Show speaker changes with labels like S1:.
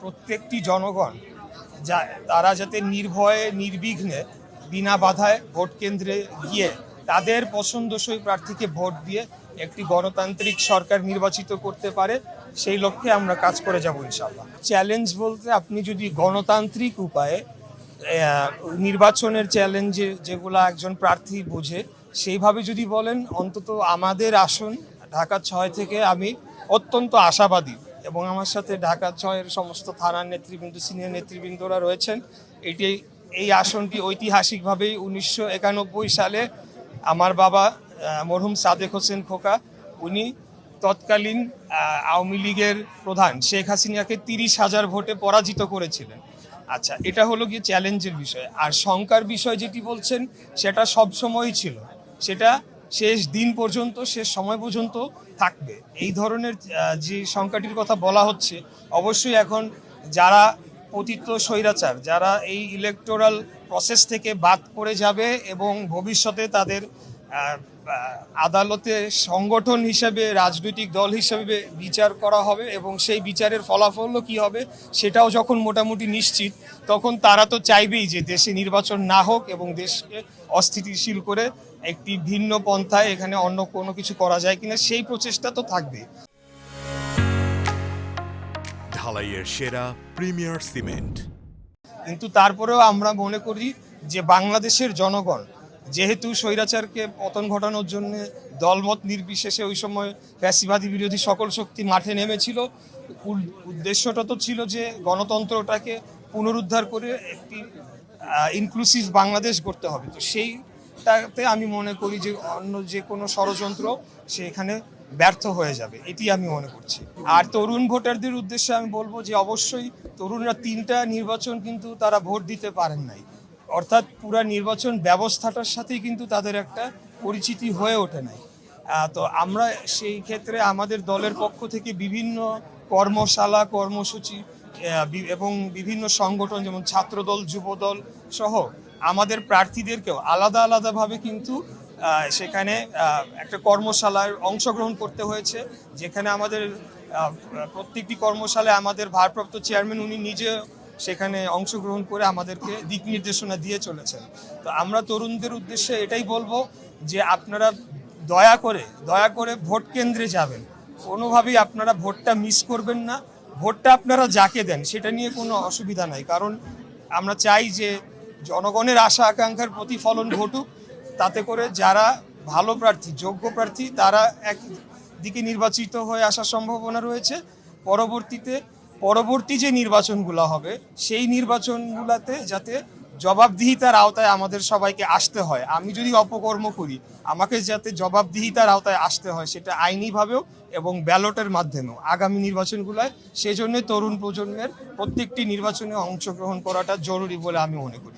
S1: প্রত্যেকটি জনগণ তারা যাতে নির্ভয়ে নির্বিঘ্নে বিনা বাধায় ভোট কেন্দ্রে গিয়ে তাদের পছন্দসই প্রার্থীকে ভোট দিয়ে একটি গণতান্ত্রিক সরকার নির্বাচিত করতে পারে, সেই লক্ষ্যে আমরা কাজ করে যাব ইনশাআল্লাহ। চ্যালেঞ্জ বলতে আপনি যদি গণতান্ত্রিক উপায়ে নির্বাচনের চ্যালেঞ্জে যেগুলো একজন প্রার্থী বোঝে সেইভাবে যদি বলেন, অন্তত আমাদের আসন ঢাকা 6 থেকে আমি অত্যন্ত আশাবাদী এবং আমার সাথে ঢাকা 6-এর সমস্ত থানার নেতৃবৃন্দ, সিনিয়র নেতৃবৃন্দরা রয়েছেন। এই আসনটি ঐতিহাসিকভাবেই 1991 সালে আমার বাবা মরহুম সাদেক হোসেন খোকা, উনি তৎকালীন আওয়ামী লীগের প্রধান শেখ হাসিনাকে 30,000 ভোটে পরাজিত করেছিলেন। আচ্ছা, এটা হলো গিয়ে চ্যালেঞ্জের বিষয়। আর শঙ্কার বিষয় যেটি বলছেন সেটা সব সময়ই ছিল, সেটা শেষ দিন পর্যন্ত, শেষ সময় পর্যন্ত থাকবে। এই ধরনের যে শঙ্কাটির কথা বলা হচ্ছে, অবশ্যই এখন যারা পতিত স্বৈরাচার, যারা এই ইলেকটোরাল প্রসেস থেকে বাদ পড়ে যাবে এবং ভবিষ্যতে তাদের আদালতে সংগঠন হিসেবে, রাজনৈতিক দল হিসেবে বিচার করা হবে এবং সেই বিচারের ফলাফলও কি হবে সেটাও যখন মোটামুটি নিশ্চিত, তখন তারা তো চাইবেই যে দেশে নির্বাচন না হোক এবং দেশকে অস্থিতিশীল করে একটি ভিন্ন পন্থায় এখানে অন্য কোনো কিছু করা যায় কিনা সেই প্রচেষ্টা তো থাকবে।
S2: ঢালাইয়ের সেরা প্রিমিয়ার সিমেন্ট।
S1: কিন্তু তারপরেও আমরা মনে করি যে বাংলাদেশের জনগণ যেহেতু স্বৈরাচারকে পতন ঘটানোর জন্য দলমত নির্বিশেষে ওই সময় ফ্যাসিবাদী বিরোধী সকল শক্তি মাঠে নেমেছিল, উদ্দেশ্যটা তো ছিল যে গণতন্ত্রটাকে পুনরুদ্ধার করে একটি ইনক্লুসিভ বাংলাদেশ করতে হবে। তো সেইটাতে আমি মনে করি যে অন্য যে কোনো ষড়যন্ত্র সেখানে ব্যর্থ হয়ে যাবে, এটি আমি মনে করছি। আর তরুণ ভোটারদের উদ্দেশ্যে আমি বলবো যে অবশ্যই তরুণরা 3টা নির্বাচন কিন্তু তারা ভোট দিতে পারেন নাই, অর্থাৎ পুরা নির্বাচন ব্যবস্থাটার সাথেই কিন্তু তাদের একটা পরিচিতি হয়ে ওঠে নাই। তো আমরা সেই ক্ষেত্রে আমাদের দলের পক্ষ থেকে বিভিন্ন কর্মশালা, কর্মসূচি এবং বিভিন্ন সংগঠন যেমন ছাত্রদল, যুবদল সহ আমাদের প্রার্থীদেরকেও আলাদা আলাদাভাবে কিন্তু সেখানে একটা কর্মশালায় অংশগ্রহণ করতে হয়েছে, যেখানে আমাদের প্রত্যেকটি কর্মশালায় আমাদের ভারপ্রাপ্ত চেয়ারম্যান উনি নিজে সেখানে অংশগ্রহণ করে আমাদেরকে দিক নির্দেশনা দিয়ে চলেছেন। তো আমরা তরুণদের উদ্দেশ্যে এটাই বলবো যে আপনারা দয়া করে ভোট কেন্দ্রে যাবেন, কোনোভাবেই আপনারা ভোটটা মিস করবেন না। ভোটটা আপনারা যাকে দেন সেটা নিয়ে কোনো অসুবিধা নাই, কারণ আমরা চাই যে জনগণের আশা আকাঙ্ক্ষার প্রতিফলন ঘটুক, তাতে করে যারা ভালো প্রার্থী, যোগ্য প্রার্থী, তারা একদিকে নির্বাচিত হয়ে আসার সম্ভাবনা রয়েছে। পরবর্তী যে নির্বাচনগুলো হবে সেই নির্বাচনগুলোতে যাতে জবাবদিহিতার আওতায় আমাদের সবাইকে আসতে হয়। আমি যদি অপকর্ম করি, আমাকে যাতে জবাবদিহিতার আওতায় আসতে হয়, সেটা আইনিভাবেও এবং ব্যালটের মাধ্যমেও আগামী নির্বাচনগুলোয়। সেজন্য তরুণ প্রজন্মের প্রত্যেকটি নির্বাচনে অংশগ্রহণ করাটা জরুরি বলে আমি মনে করি।